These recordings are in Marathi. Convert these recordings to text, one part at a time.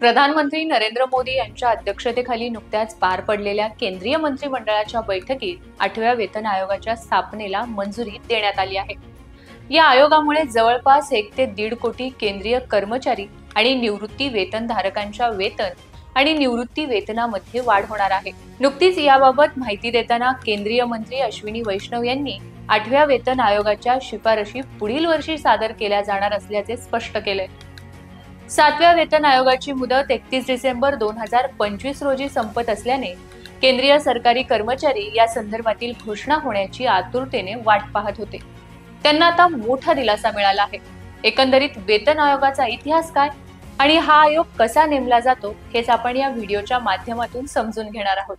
प्रधानमंत्री नरेंद्र मोदी यांच्या अध्यक्षतेखाली नुकत्याच पार पडलेल्या केंद्रीय मंत्रिमंडळाच्या बैठकीत 8व्या वेतन आयोगाच्या स्थापनेला मंजुरी देण्यात आली आहे। या आयोगामुळे जवळपास 1 ते 1.5 कोटी केंद्रीय कर्मचारी आणि निवृत्ती वेतनधारकांच्या वेतन आणि निवृत्ती वेतनामध्ये वाढ होणार आहे। नुकतीच याबाबत माहिती देताना केंद्रीय मंत्री अश्विनी वैष्णव यांनी 8व्या वेतन आयोगाच्या शिफारशी पुढील वर्षी सादर केल्या जाणार असल्याचे स्पष्ट केले। 7व्या वेतन आयोगाची मुदत 31 डिसेंबर 2025 रोजी संपत असल्याने केंद्रीय सरकारी कर्मचारी या संदर्भातील घोषणा होण्याची आतुरतेने वाट पाहत होते। त्यांना आता मोठा दिलासा मिळाला आहे। एकंदरीत वेतन आयोगाचा इतिहास काय आणि हा आयोग कसा नेमला जातो हेच आपण या व्हिडिओच्या माध्यमातून समजून घेणार आहोत।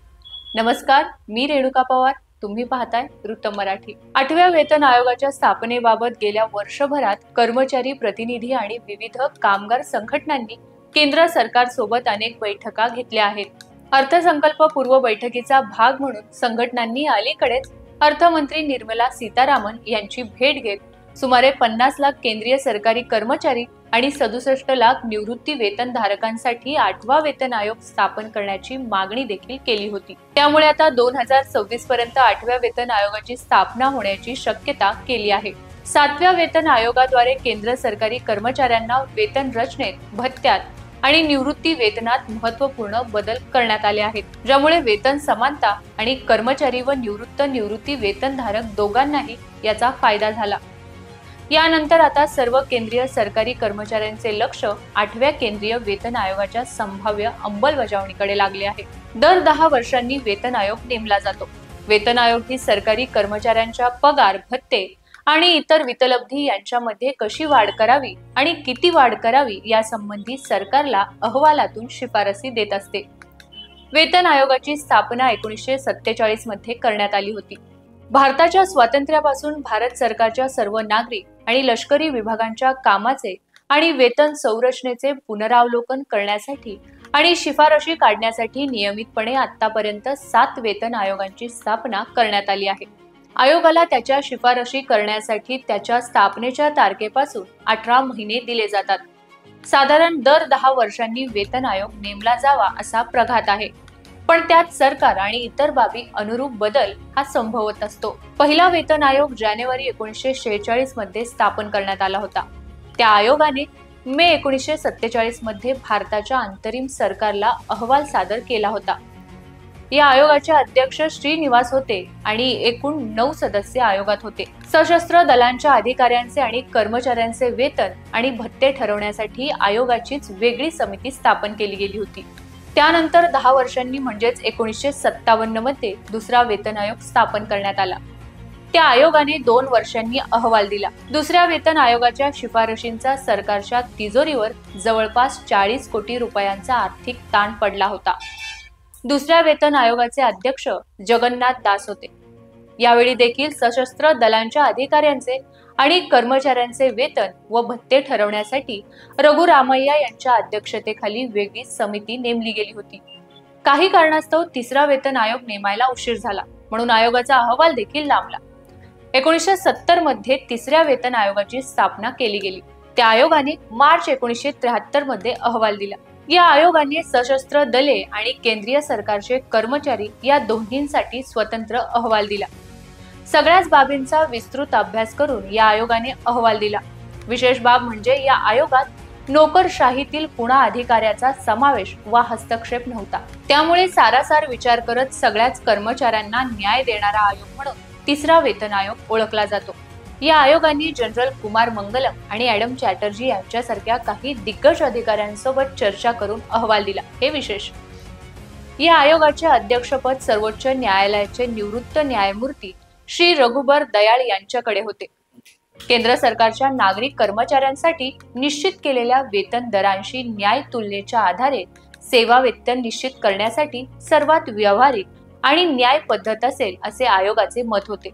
नमस्कार, मी रेणुका पवार, तुम्ही पाहताय वृत्त मराठी। 8व्या वेतन आयोगाच्या स्थापनेबाबत गेल्या वर्षभरात कर्मचारी प्रतिनिधी आणि विविध कामगार संघटनांनी केंद्र सरकारसोबत अनेक बैठका घेतल्या आहेत। अर्थसंकल्प पूर्व बैठकीचा भाग म्हणून संघटनांनी अलीकडेच अर्थमंत्री निर्मला सीतारामन यांची भेट घेत सुमारे 50 लाख केंद्रीय सरकारी कर्मचारी आणि 67 लाख निवृत्ती वेतनधारकांसाठी 8वा वेतन आयोग स्थापन करण्याची मागणी देखील केली होती। त्यामुळे आता 2026 पर्यंत 8व्या वेतन आयोगाची स्थापना होण्याची शक्यता केली आहे। 7व्या वेतन आयोगाद्वारे केंद्र सरकारी कर्मचाऱ्यांना वेतन रचनेत, भत्त्यात आणि निवृत्ती वेतनात महत्त्वपूर्ण बदल करण्यात आले आहेत, ज्यामुळे वेतन समानता आणि कर्मचारी व निवृत्ती वेतनधारक दोघांनाही याचा फायदा झाला। यानंतर आता सर्व केंद्रीय सरकारी कर्मचाऱ्यांचे लक्ष 8व्या केंद्रीय वेतन आयोगाच्या संभाव्य अंमलबजावणीकडे लागले आहे। दर 10 वर्षांनी वेतन आयोग नेमला जातो। वेतन आयोग ही सरकारी कर्मचाऱ्यांच्या पगार, भत्ते आणि इतर वितलब्धी यांच्यामध्ये कशी वाढ करावी आणि किती वाढ करावी यासंबंधी सरकारला अहवालातून शिफारसी देत असते। वेतन आयोगाची स्थापना 1947 मध्ये करण्यात आली होती। भारताच्या स्वातंत्र्यापासून भारत सरकारच्या सर्व नागरिक आणि लष्करी विभागांच्या कामाचे आणि वेतन संरचनेचे पुनरावलोकन करण्यासाठी आणि शिफारशी काढण्यासाठी नियमितपणे आतापर्यंत 7 वेतन आयोगांची स्थापना करण्यात आली आहे। आयोगाला त्याच्या शिफारशी करण्यासाठी त्याच्या स्थापनेच्या तारखेपासून 18 महिने दिले जातात। साधारण दर 10 वर्षांनी वेतन आयोग नेमला जावा असा प्रघात आहे, पण त्यात सरकार आणि इतर बाबी अनुरूप बदल हा संभवत असतो। पहिला वेतन आयोग जानेवारी 1946 मध्ये स्थापन करण्यात आला होता। त्या आयोगाने मे 1947 मध्ये भारताच्या अंतरिम सरकारला अहवाल सादर केला होता। या आयोगाचे अध्यक्ष श्रीनिवास होते आणि एकूण 9 सदस्य आयोगात होते। सशस्त्र दलांच्या अधिकाऱ्यांचे आणि कर्मचाऱ्यांचे वेतन आणि भत्ते ठरवण्यासाठी आयोगाचीच वेगळी समिती स्थापन केली गेली होती। त्यानंतर 10 वर्षांनी म्हणजेच 1957 मध्ये दुसरा वेतन आयोग स्थापन करण्यात आला। त्या आयोगाने 2 वर्षांनी अहवाल दिला। दुसऱ्या वेतन आयोगाच्या शिफारशींचा सरकारच्या तिजोरीवर जवळपास 40 कोटी रुपयांचा आर्थिक ताण पडला होता। दुसऱ्या वेतन आयोगाचे अध्यक्ष जगन्नाथ दास होते। यावेळी देखील सशस्त्र दलांच्या अधिकाऱ्यांचे आणि कर्मचाऱ्यांचे वेतन व भत्ते ठरवण्यासाठी रघुरामय्या यांच्या अध्यक्षतेखाली वेगळी समिती नेमली गेली होती। काही कारणास्तव तिसरा वेतन आयोग नेमायला उशीर झाला, म्हणून आयोगाचा अहवाल देखील लांबला। 1970 मध्ये तिसऱ्या वेतन आयोगाची स्थापना केली गेली। त्या आयोगाने मार्च 1973 मध्ये अहवाल दिला। या आयोगाने सशस्त्र दले आणि केंद्रीय सरकारचे कर्मचारी या दोन्हींसाठी स्वतंत्र अहवाल दिला। सगळ्याच बाबींचा विस्तृत अभ्यास करून या आयोगाने अहवाल दिला। विशेष बाब म्हणजे या आयोगात नोकरशाहीतील कुणा अधिकाऱ्याचा समावेश वा हस्तक्षेप नव्हता। त्यामुळे सारासार विचार करत सगळ्याच कर्मचाऱ्यांना न्याय देणारा आयोग म्हणून तिसरा वेतन आयोग ओळखला जातो। या आयोगाने जनरल कुमार मंगलम आणि ॲडम चॅटर्जी यांच्यासारख्या काही दिग्गज अधिकाऱ्यांसोबत चर्चा करून अहवाल दिला, हे विशेष। या आयोगाचे अध्यक्षपद सर्वोच्च न्यायालयाचे निवृत्त न्यायमूर्ती श्री रघुबर दयाळ यांच्याकडे होते। केंद्र सरकारच्या नागरिक कर्मचाऱ्यांसाठी निश्चित केलेल्या वेतन दरांशी न्याय तुलनेच्या आधारे सेवा वेतन निश्चित करण्यासाठी सर्वात व्यावहारिक आणि न्याय पद्धत असेल असे आयोगाचे मत होते।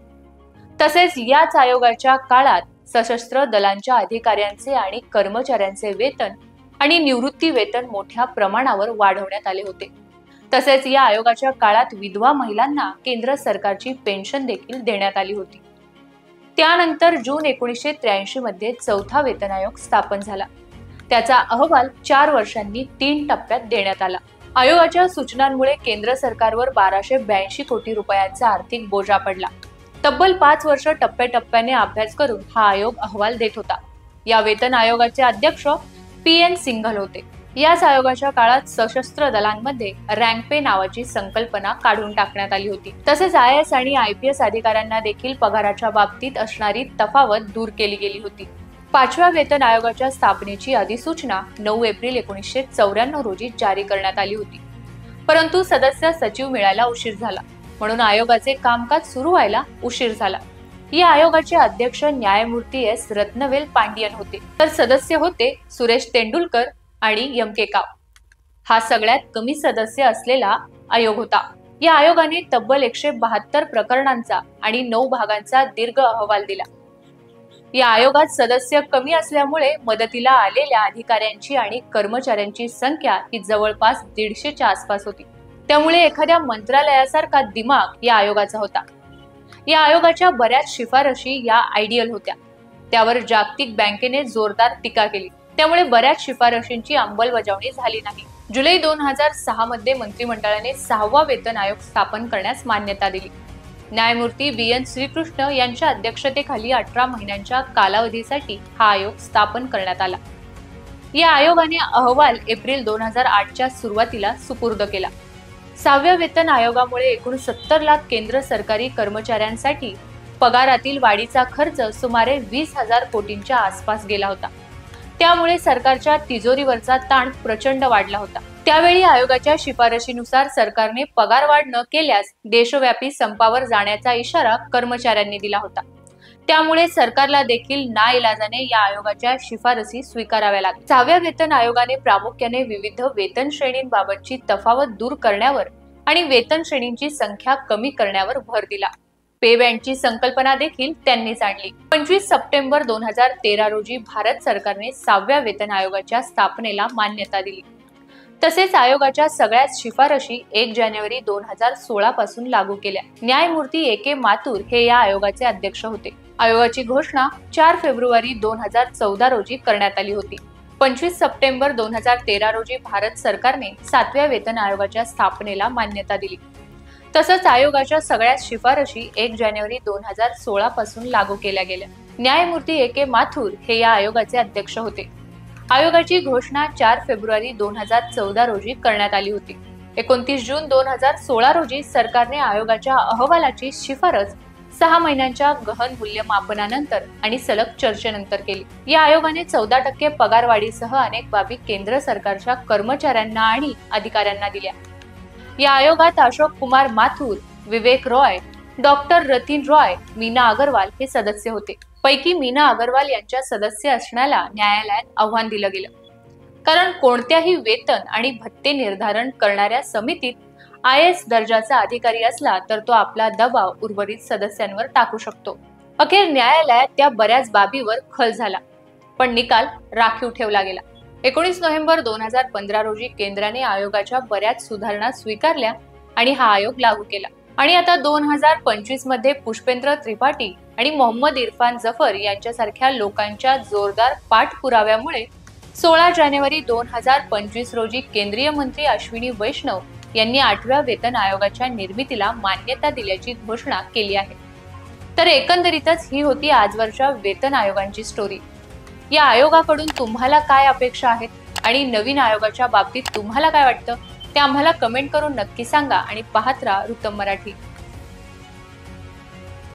तसेच याच आयोगाच्या काळात सशस्त्र दलांच्या अधिकाऱ्यांचे आणि कर्मचाऱ्यांचे वेतन आणि निवृत्ती वेतन मोठ्या प्रमाणावर वाढवण्यात आले होते। तसेच या आयोगाच्या काळात विधवा महिलांना केंद्र सरकारची पेन्शन देखील देण्यात आली होती। त्यानंतर जून 1983 मध्ये चौथा वेतन आयोग स्थापन झाला। त्याचा अहवाल 4 वर्षांनी 3 टप्प्यात देण्यात आला. आयोगाच्या सूचनांमुळे केंद्र सरकारवर 1282 कोटी रुपयांचा आर्थिक बोजा पडला. तब्बल 5 वर्ष टप्प्याटप्प्याने अभ्यास करून हा आयोग अहवाल देत होता. या वेतन आयोगाचे अध्यक्ष PN सिंघल होते. याच आयोगाच्या काळात सशस्त्र दलांमध्ये रँक पे नावाची संकल्पना काढून टाकण्यात आली होती. तसेच IAS आणि IPS अधिकाऱ्यांना देखील पगाराच्या बाबतीत असणारी तफावत दूर केली गेली होती. 5व्या वेतन आयोगाच्या स्थापनेची अधिसूचना 9 एप्रिल 1994 रोजी जारी करण्यात आली होती. परंतु सदस्य सचिव मिळायला उशीर झाला, म्हणून आयोगाचे कामकाज सुरू व्हायला उशीर झाला. या आयोगाचे अध्यक्ष न्यायमूर्ती S. रत्नवेल पांडियन होते, तर सदस्य होते सुरेश तेंडुलकर आणि M.K. काव. हा सगळ्यात कमी सदस्य असलेला आयोग होता. या आयोगाने तब्बल 172 प्रकरणांचा आणि 9 भागांचा दीर्घ अहवाल दिला. या आयोगात सदस्य कमी असल्यामुळे मदतीला आलेल्या अधिकाऱ्यांची आणि कर्मचाऱ्यांची संख्या ही जवळपास 150च्या आसपास होती. त्यामुळे एखाद्या मंत्रालयासारखा दिमाग या आयोगाचा होता. या आयोगाच्या बऱ्याच शिफारशी या आयडियल होत्या. त्यावर जागतिक बँकेने जोरदार टीका केली. त्यामुळे बऱ्याच शिफारशींची अंमलबजावणी झाली नाही. जुलै 2006 मध्ये मंत्रिमंडळाने 6वा वेतन आयोग स्थापन करण्यास मान्यता दिली. न्यायमूर्ती BN श्रीकृष्ण यांच्या अध्यक्षतेखाली 18 महिन्यांच्या कालावधीसाठी हा आयोग स्थापन करण्यात आला. या आयोगाने अहवाल एप्रिल 2008च्या सुरुवातीला सुपूर्द केला. 6व्या वेतन आयोगामुळे एकूण 70 लाख केंद्र सरकारी कर्मचाऱ्यांसाठी पगारातील वाढीचा खर्च सुमारे 20,000 कोटींच्या आसपास गेला होता. त्यामुळे सरकारच्या तिजोरीवरचा ताण प्रचंड वाढला होता. त्यावेळी आयोगाच्या शिफारशीनुसार सरकारने पगारवाढ न केल्यास देशव्यापी संपावर जाण्याचा इशारा कर्मचाऱ्यांनी दिला होता. त्यामुळे सरकारला देखील नाइलाजाने या आयोगाच्या शिफारसी स्वीकाराव्या लागल्या. 6व्या वेतन आयोगाने प्रामुख्याने विविध वेतन श्रेणींबाबतची तफावत दूर करण्यावर आणि वेतन श्रेणींची संख्या कमी करण्यावर भर दिला. पे बँडची संकल्पना देखील त्यांनीच आणली. 25 सप्टेंबर 2013 रोजी भारत सरकारने 6व्या वेतन आयोगाच्या स्थापनेला मान्यता दिली. तसेच आयोगाच्या सगळ्याच शिफारशी 1 जानेवारी 2016 पासून लागू केल्या. न्यायमूर्ती A.K. माथुर हे या आयोगाचे अध्यक्ष होते. आयोगाची घोषणा 4 फेब्रुवारी 2014 रोजी करण्यात आली होती. 25 सप्टेंबर 2013 रोजी भारत सरकारने 7व्या वेतन आयोगाच्या स्थापनेला मान्यता दिली. तसंच आयोगाच्या सगळ्याच शिफारशी 1 जानेवारी 2016 पासून लागू केल्या गेल्या. न्यायमूर्ती A.K. माथुर हे या आयोगाचे अध्यक्ष होते. आयोगाची घोषणा 4 फेब्रुवारी 2014 रोजी करण्यात आली होती. 29 जून 2016 रोजी सरकारने आयोगाच्या अहवालाची शिफारस 6 महिन्यांच्या गहन मूल्यमापनानंतर आणि सलग चर्चेनंतर केली. या आयोगाने 14% पगारवाढीसह अनेक बाबी केंद्र सरकारच्या कर्मचाऱ्यांना आणि अधिकाऱ्यांना दिल्या. या आयोगात अशोक कुमार माथुर, विवेक रॉय, डॉक्टर रतीन रॉय, मीना अगरवाल हे सदस्य होते. पैकी मीना अगरवाल यांच्या सदस्य असण्याला न्यायालयात आव्हान दिलं गेलं, कारण कोणत्याही वेतन आणि भत्ते निर्धारण करणाऱ्या समितीत IAS दर्जाचा अधिकारी असला तर तो आपला दबाव उर्वरित सदस्यांवर टाकू शकतो. अखेर न्यायालयात त्या बऱ्याच बाबीवर खल झाला, पण निकाल राखीव ठेवला गेला. 19 नोव्हेंबर 2015 रोजी केंद्राने आयोगाच्या बऱ्याच सुधारणा स्वीकारल्या आणि हा आयोग लागू केला. आणि आता 2025 मध्ये पुष्पेंद्र त्रिपाठी आणि मोहम्मद इरफान जफर यांच्यासारख्या लोकांच्या जोरदार पाठपुराव्यामुळे 16 जानेवारी 2025 रोजी केंद्रीय मंत्री अश्विनी वैष्णव यांनी 8व्या वेतन आयोगाच्या निर्मितीला मान्यता दिल्याची घोषणा केली आहे. तर एकंदरीतच ही होती आजवरच्या वेतन आयोगांची स्टोरी. या आयोगाकडून तुम्हाला काय अपेक्षा आहेत आणि नवीन आयोगाच्या बाबतीत तुम्हाला काय वाटतं ते आम्हाला कमेंट करून नक्की सांगा आणि पाहत राहा रुतम मराठी.